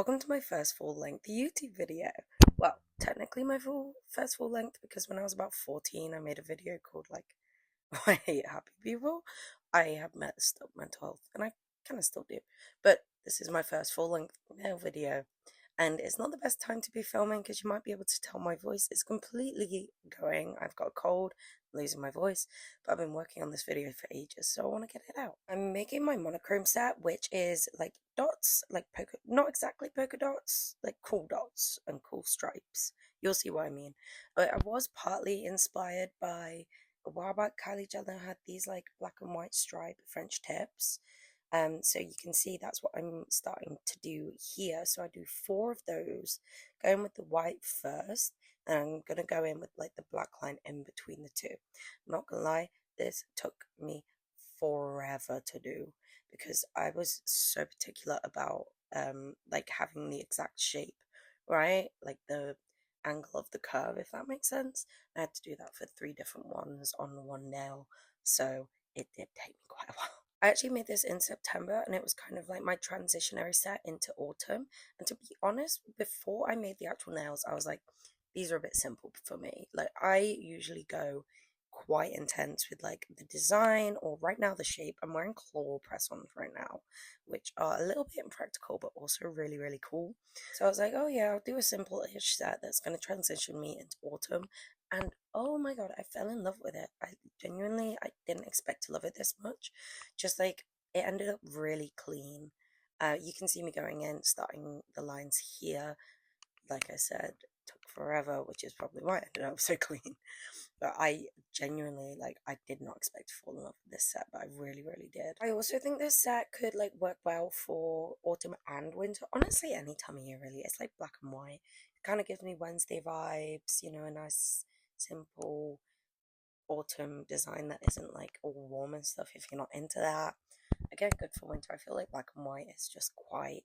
welcome to my first full-length YouTube video. Well, technically my first full-length because when I was about 14 I made a video called Why I Hate Happy People. I have messed up mental health and I kind of still do, but this is my first full-length nail video and it's not the best time to be filming because you might be able to tell my voice is completely going. I've got a cold, I'm losing my voice, but I've been working on this video for ages, so I want to get it out. I'm making my monochrome set, which is like dots, like polka, not exactly polka dots, like cool dots and cool stripes. You'll see what I mean. I was partly inspired by a while back Kylie Jenner had these like black and white stripe French tips. So you can see that's what I'm starting to do here. So I do 4 of those, going with the white first, and I'm gonna go in with like the black line in between the two. I'm not gonna lie, this took me forever to do because I was so particular about like having the exact shape, right? Like the angle of the curve, if that makes sense. I had to do that for 3 different ones on one nail, so it did take me quite a while. I actually made this in September and it was kind of like my transitionary set into autumn. And to be honest, before I made the actual nails, I was like, these are a bit simple for me. Like I usually go quite intense with like the design or right now the shape. I'm wearing claw press-ons right now, which are a little bit impractical but also really, really cool. So I was like, oh yeah, I'll do a simple-ish set that's going to transition me into autumn. And oh my god, I fell in love with it. I didn't expect to love it this much. Just like it ended up really clean. You can see me going in, starting the lines here. Like I said, took forever, which is probably why it ended up so clean. But I genuinely, like, I did not expect to fall in love with this set, but I really, really did. I also think this set could, like, work well for autumn and winter. Honestly, any time of year, really. It's like black and white. It kind of gives me Wednesday vibes, you know, a nice, simple autumn design that isn't, like, all warm and stuff if you're not into that. Again, good for winter. I feel like black and white is just quite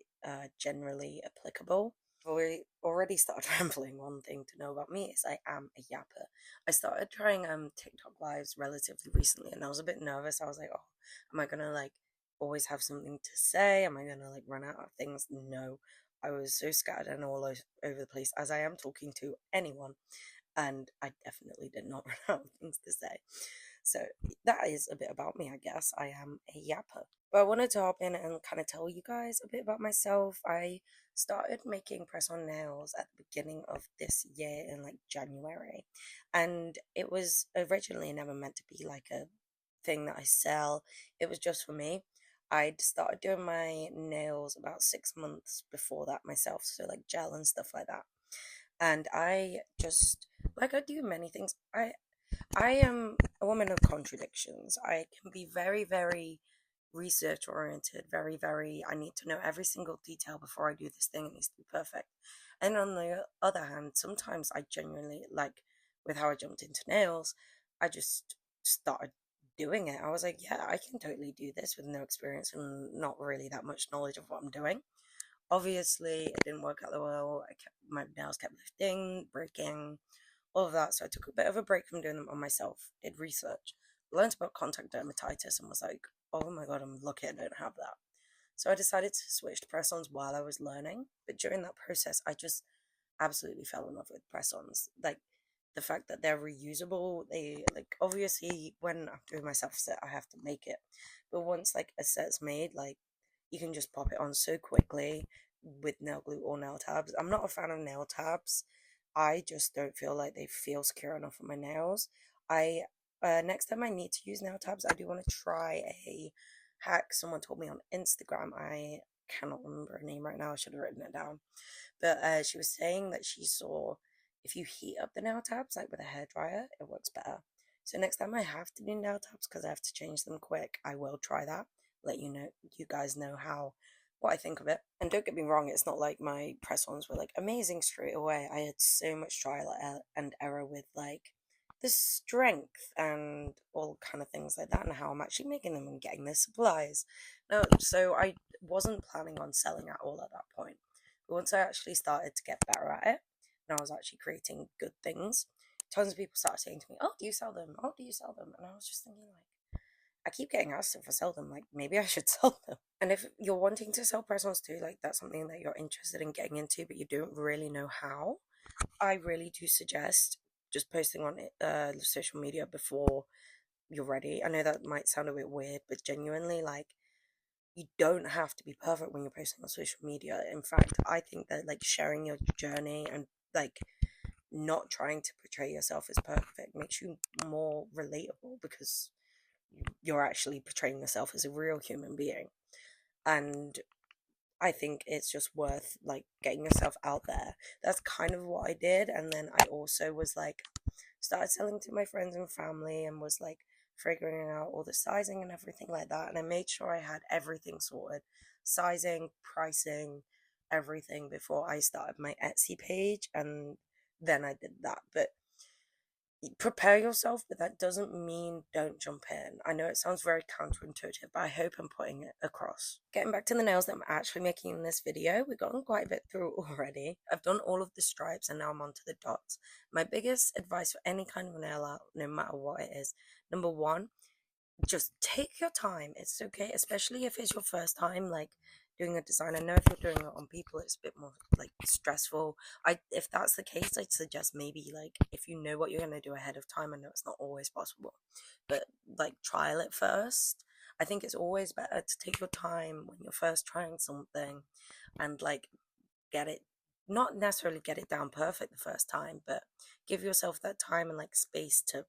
generally applicable. I've already started rambling. One thing to know about me is I am a yapper. I started trying TikTok lives relatively recently and I was a bit nervous. I was like, oh, am I gonna like always have something to say? Am I gonna like run out of things? No. I was so scattered and all over the place as I am talking to anyone, and I definitely did not run out of things to say. So that is a bit about me, I guess. I am a yapper. But I wanted to hop in and kind of tell you guys a bit about myself. I started making press-on nails at the beginning of this year in like January. And it was originally never meant to be like a thing that I sell. It was just for me. I'd started doing my nails about 6 months before that myself, so like gel and stuff like that. And I just, like I do many things, I am a woman of contradictions. I can be very, very research oriented, very, very, I need to know every single detail before I do this thing. It needs to be perfect. And on the other hand, sometimes I genuinely, like with how I jumped into nails, I just started doing it. I was like, yeah, I can totally do this with no experience and not really that much knowledge of what I'm doing. Obviously, it didn't work out that well. My nails kept lifting, breaking, all of that. So I took a bit of a break from doing them on myself, did research, learned about contact dermatitis, and was like, oh my god, I'm lucky I don't have that. So I decided to switch to press-ons while I was learning. But during that process, I just absolutely fell in love with press-ons. Like the fact that they're reusable, they like obviously when I'm doing myself a set, I have to make it. But once like a set's made, like you can just pop it on so quickly with nail glue or nail tabs. I'm not a fan of nail tabs. I just don't feel like they feel secure enough on my nails. I next time I need to use nail tabs, I do want to try a hack someone told me on Instagram. I cannot remember her name right now. I should have written it down. But she was saying that she saw if you heat up the nail tabs like with a hairdryer, it works better. So next time I have to do nail tabs because I have to change them quick, I will try that. Let you know, you guys know what I think of it. And don't get me wrong, it's not like my press-ons were like amazing straight away. I had so much trial and error with like the strength and all kind of things like that and how I'm actually making them and getting the supplies. No, so I wasn't planning on selling at all at that point. But once I actually started to get better at it and I was actually creating good things, tons of people started saying to me, oh, do you sell them? Oh, do you sell them? And I was just thinking like, I keep getting asked if I sell them, like maybe I should sell them. And if you're wanting to sell press-ons too, like that's something that you're interested in getting into, but you don't really know how, I really do suggest just posting on social media before you're ready. I know that might sound a bit weird, but genuinely, like, you don't have to be perfect when you're posting on social media. In fact, I think that like sharing your journey and like not trying to portray yourself as perfect makes you more relatable because you're actually portraying yourself as a real human being. And I think it's just worth like getting yourself out there. That's kind of what I did. And then I also was like, started selling to my friends and family and was like figuring out all the sizing and everything like that. And I made sure I had everything sorted, sizing, pricing, everything before I started my Etsy page. And then I did that. But prepare yourself, but that doesn't mean don't jump in. I know it sounds very counterintuitive, but I hope I'm putting it across. Getting back to the nails that I'm actually making in this video, we've gotten quite a bit through already. I've done all of the stripes and now I'm onto the dots. My biggest advice for any kind of nail art, no matter what it is, number one, just take your time. It's okay, especially if it's your first time like doing a design. I know if you're doing it on people it's a bit more like stressful. If that's the case, I'd suggest maybe like if you know what you're going to do ahead of time. I know it's not always possible, but like trial it first. I think it's always better to take your time when you're first trying something and like get it, not necessarily get it down perfect the first time, but give yourself that time and like space to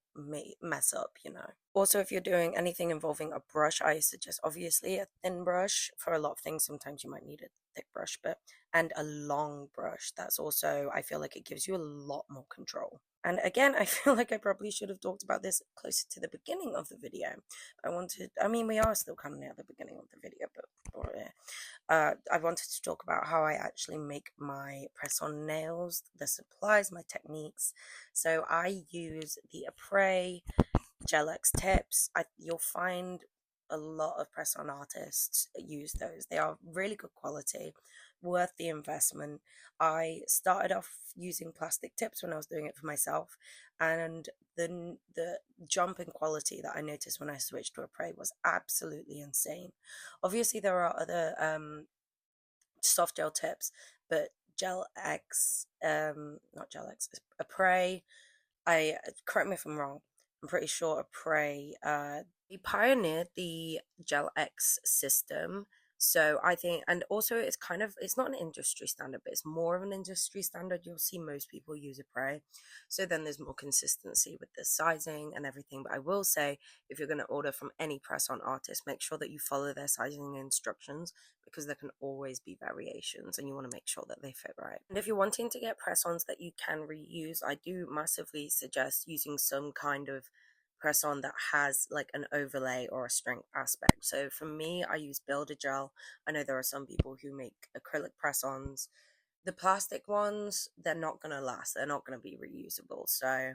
mess up, you know. Also, if you're doing anything involving a brush, I suggest obviously a thin brush. For a lot of things sometimes you might need a thick brush, but and a long brush. That's also, I feel like it gives you a lot more control. And again, I feel like I probably should have talked about this closer to the beginning of the video. I mean, we are still kind of near the beginning of the video, but I wanted to talk about how I actually make my press-on nails, the supplies, my techniques. So I use the Apres Gel X tips. You'll find a lot of press-on artists use those. They are really good quality, worth the investment. I started off using plastic tips when I was doing it for myself, and the jump in quality that I noticed when I switched to a Prey was absolutely insane. Obviously, there are other soft gel tips, but Gel X, not Gel X, a Prey. I correct me if I'm wrong. I'm pretty sure a Prey. They pioneered the Gel X system. So I think, and also it's kind of, it's not an industry standard, but it's more of an industry standard. You'll see most people use a Prey. So then there's more consistency with the sizing and everything. But I will say, if you're going to order from any press-on artist, make sure that you follow their sizing instructions because there can always be variations and you want to make sure that they fit right. And if you're wanting to get press-ons that you can reuse, I do massively suggest using some kind of press on that has like an overlay or a strength aspect. So for me, I use Builder Gel. I know there are some people who make acrylic press-ons. The plastic ones, they're not going to last. They're not going to be reusable. So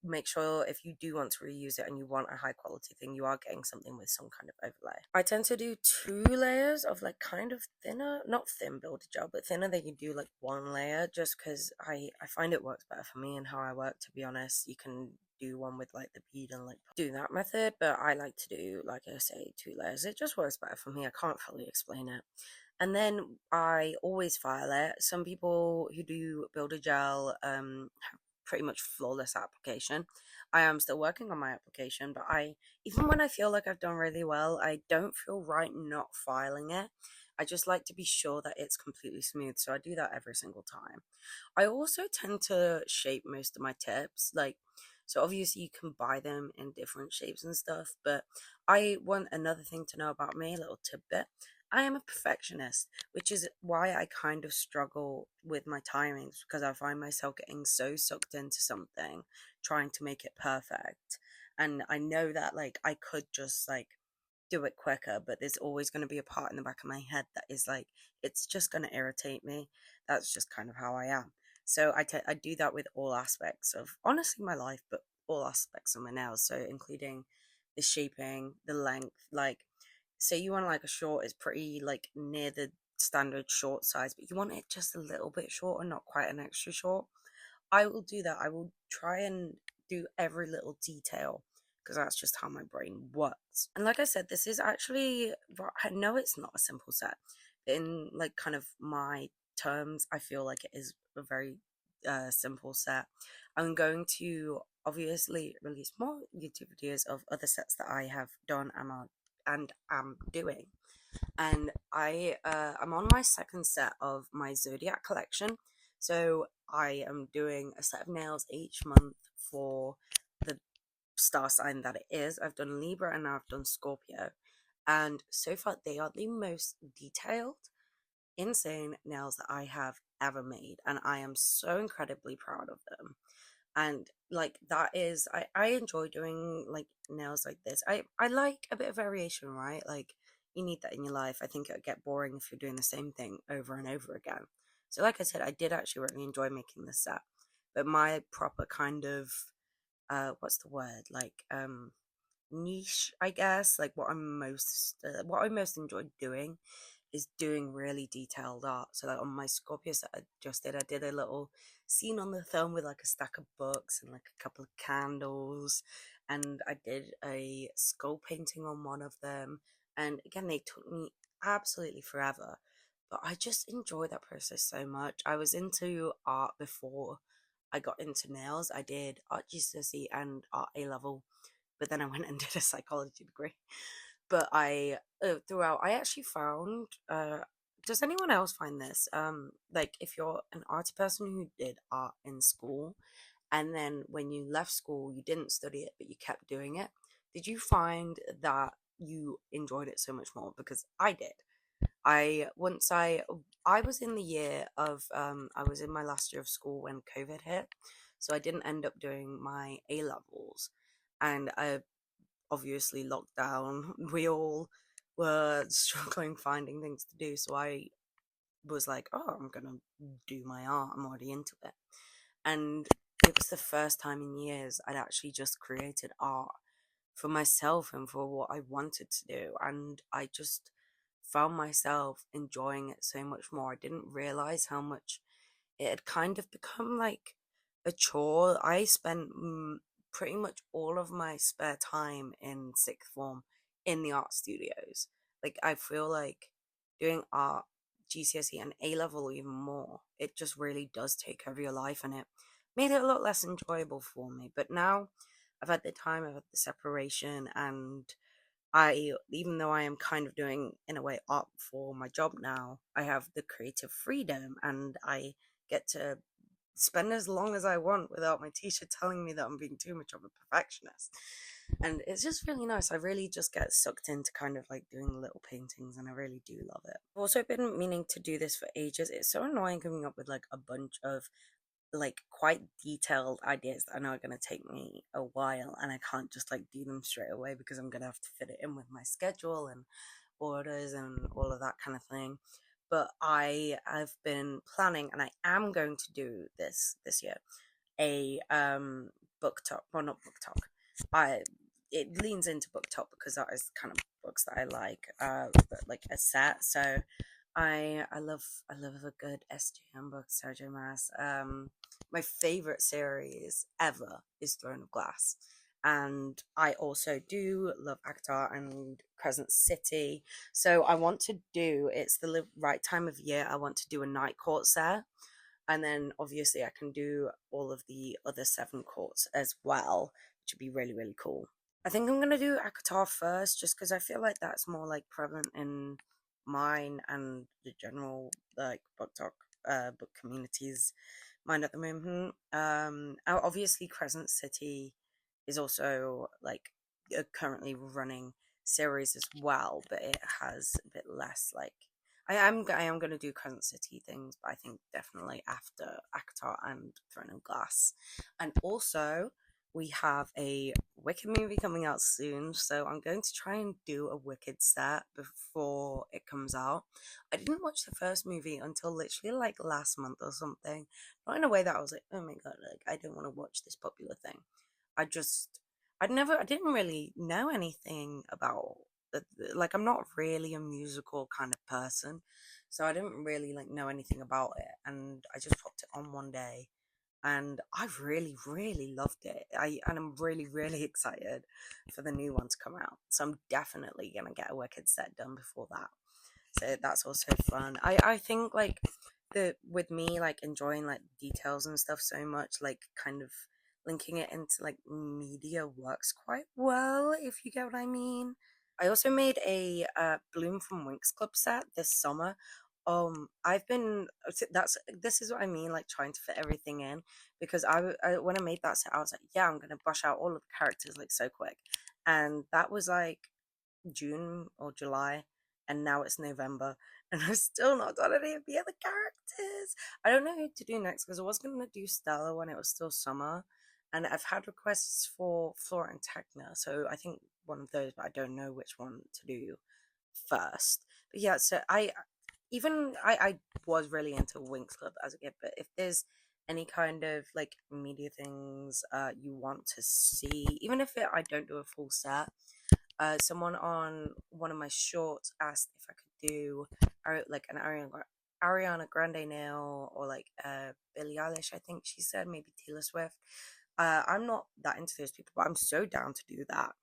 make sure if you do want to reuse it and you want a high quality thing, you are getting something with some kind of overlay. I tend to do 2 layers of like kind of thinner, not thin Builder Gel, but thinner than you do like 1 layer, just because I find it works better for me and how I work, to be honest. You can do one with like the bead and like do that method, but I like to do, like I say, 2 layers. It just works better for me. I can't fully explain it. And then I always file it. Some people who do Builder Gel have pretty much flawless application. I am still working on my application, but even when I feel like I've done really well, I don't feel right not filing it. I just like to be sure that it's completely smooth, so I do that every single time. I also tend to shape most of my tips, like, so obviously you can buy them in different shapes and stuff, but I want another thing to know about me, a little tidbit. I am a perfectionist, which is why I kind of struggle with my timings because I find myself getting so sucked into something, trying to make it perfect. And I know that like I could just like do it quicker, but there's always going to be a part in the back of my head that is like, it's just going to irritate me. That's just kind of how I am. So I do that with all aspects of honestly my life, but all aspects of my nails. So including the shaping, the length, like say you want like a short is pretty like near the standard short size, but you want it just a little bit shorter, not quite an extra short. I will do that. I will try and do every little detail because that's just how my brain works. And like I said, this is actually, I know it's not a simple set. In like kind of my terms, I feel like it is a very simple set. I'm going to obviously release more YouTube videos of other sets that I have done and am doing. And I'm on my second set of my zodiac collection. So I am doing a set of nails each month for the star sign that it is. I've done Libra and now I've done Scorpio. And so far, they are the most detailed, insane nails that I have ever made. And I am so incredibly proud of them. And like that is, I enjoy doing like nails like this. I like a bit of variation, right? Like you need that in your life. I think it would get boring if you're doing the same thing over and over again. So like I said, I did actually really enjoy making this set. But my proper kind of what's the word? Like niche, I guess. Like what I most enjoyed doing is doing really detailed art. So like on my Scorpio set I did a little scene on the thumb with like a stack of books and like a couple of candles. And I did a skull painting on one of them. And again, they took me absolutely forever. But I just enjoy that process so much. I was into art before I got into nails. I did art GCSE and art A level, but then I went and did a psychology degree. But throughout, I actually found. Does anyone else find this? Like if you're an arty person who did art in school, and then when you left school, you didn't study it, but you kept doing it. Did you find that you enjoyed it so much more? Because I did. I was in the year of I was in my last year of school when COVID hit, so I didn't end up doing my A levels, and I obviously locked down. We all were struggling finding things to do, so I was like, oh, I'm gonna do my art. I'm already into it, and it was the first time in years I'd actually just created art for myself and for what I wanted to do. And I just found myself enjoying it so much more. I didn't realize how much it had kind of become like a chore. I spent pretty much all of my spare time in sixth form in the art studios. Like, I feel like doing art, GCSE, and A level even more, it just really does take over your life, and it made it a lot less enjoyable for me. But now I've had the time, I've had the separation, and even though I am kind of doing, in a way, art for my job now, I have the creative freedom and I get to spend as long as I want without my teacher telling me that I'm being too much of a perfectionist. And it's just really nice. I really just get sucked into kind of like doing little paintings and I really do love it. I've also been meaning to do this for ages. It's so annoying coming up with like a bunch of like quite detailed ideas that I know are going to take me a while and I can't just like do them straight away because I'm going to have to fit it in with my schedule and orders and all of that kind of thing. But I have been planning and I am going to do this year a book talk. Well, not book talk. I It leans into book talk because that is kind of books that I like, but like a set. So I love a good SGM book, Sergio Mas. My favorite series ever is Throne of Glass, and I also do love Akatar and Crescent City. So I want to do. It's the right time of year. I want to do a night court set, and then obviously I can do all of the other seven courts as well, which would be really really cool. I think I'm gonna do Akatar first, just because I feel like that's more like prevalent in mine and the general like book talk book communities mind at the moment. Obviously Crescent City is also like a currently running series as well, but it has a bit less like I am gonna do Crescent City things, but I think definitely after Akatar and Throne of Glass, and also we have a Wicked movie coming out soon, so I'm going to try and do a Wicked set before it comes out. I didn't watch the first movie until literally like last month or something. Not in a way that I was like, oh my god, like I don't want to watch this popular thing. I just, I didn't really know anything about like I'm not really a musical kind of person, so I didn't really like know anything about it, and I just popped it on one day and I really loved it. And I'm really excited for the new one to come out. So I'm definitely gonna get a Wicked set done before that. So that's also fun. I think like the with me like enjoying like details and stuff so much, like kind of linking it into like media works quite well, if you get what I mean. I also made a Bloom from Winx Club set this summer. I've been that's this is what I mean, like trying to fit everything in, because when I made that set, I was like, yeah, I'm gonna brush out all of the characters like so quick, and that was like June or July, and now it's November, and I've still not done any of the other characters. I don't know who to do next because I was gonna do Stella when it was still summer, and I've had requests for Flora and Techna, so I think one of those, but I don't know which one to do first. But yeah, so I was really into Winx Club as a kid, but if there's any kind of like media things you want to see, even if I don't do a full set, someone on one of my shorts asked if I could do like an Ariana Grande nail, or like Billie Eilish, I think she said, maybe Taylor Swift. I'm not that into those people, but I'm so down to do that.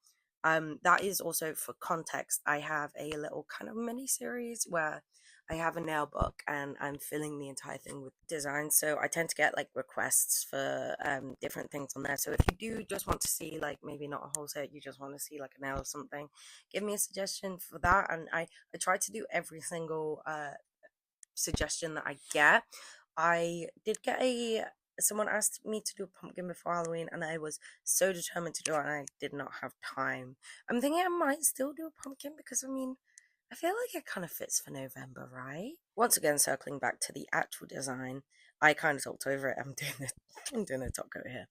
That is also for context. I have a little kind of mini series where I have a nail book and I'm filling the entire thing with design. So I tend to get like requests for different things on there. So if you do just want to see like maybe not a whole set, you just want to see like a nail or something, give me a suggestion for that. And I try to do every single suggestion that I get. I did get a someone asked me to do a pumpkin before Halloween, and I was so determined to do it, and I did not have time. I'm thinking I might still do a pumpkin because I mean, I feel like it kind of fits for November, right? Once again, circling back to the actual design, I kind of talked over it. I'm doing a top coat here,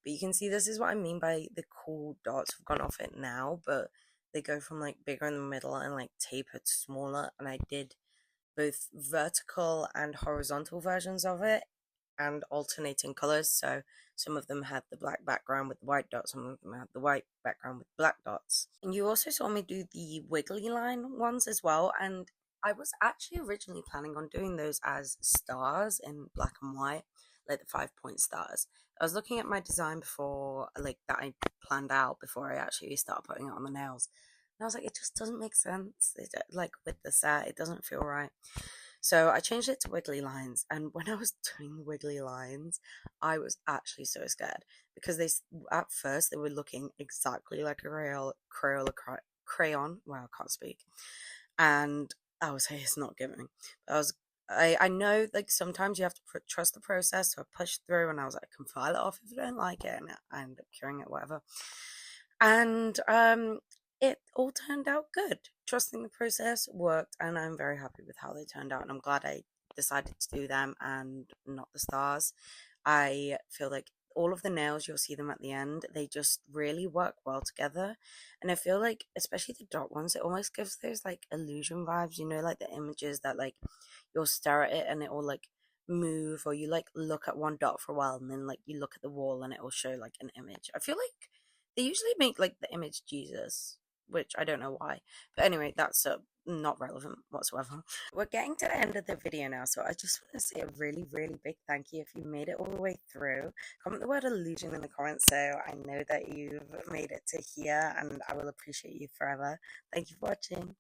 but you can see this is what I mean by the cool dots have gone off it now, but they go from like bigger in the middle and like taper to smaller, and I did both vertical and horizontal versions of it and alternating colors. So some of them had the black background with the white dots, some of them had the white background with black dots. And you also saw me do the wiggly line ones as well. And I was actually originally planning on doing those as stars in black and white, like the 5 point stars. I was looking at my design before, like that I planned out before I actually started putting it on the nails. And I was like, it just doesn't make sense. Like with the set, it doesn't feel right. So I changed it to wiggly lines. And when I was doing the wiggly lines, I was actually so scared because at first, they were looking exactly like a crayon. Wow, I can't speak. And I was like, it's not giving. I know like sometimes you have to trust the process, so I pushed through and I was like, I can file it off if you don't like it, and I ended up curing it, whatever. And it all turned out good. Trusting the process worked, and I'm very happy with how they turned out. And I'm glad I decided to do them and not the stars. I feel like all of the nails, you'll see them at the end, they just really work well together. And I feel like, especially the dot ones, it almost gives those like illusion vibes, like the images that like you'll stare at it and it will like move, or you like look at one dot for a while and then like you look at the wall and it will show like an image. I feel like they usually make like the image Jesus, which I don't know why. But anyway, that's not relevant whatsoever. We're getting to the end of the video now, so I just want to say a really big thank you if you made it all the way through. Comment the word illusion in the comments so I know that you've made it to here, and I will appreciate you forever. Thank you for watching.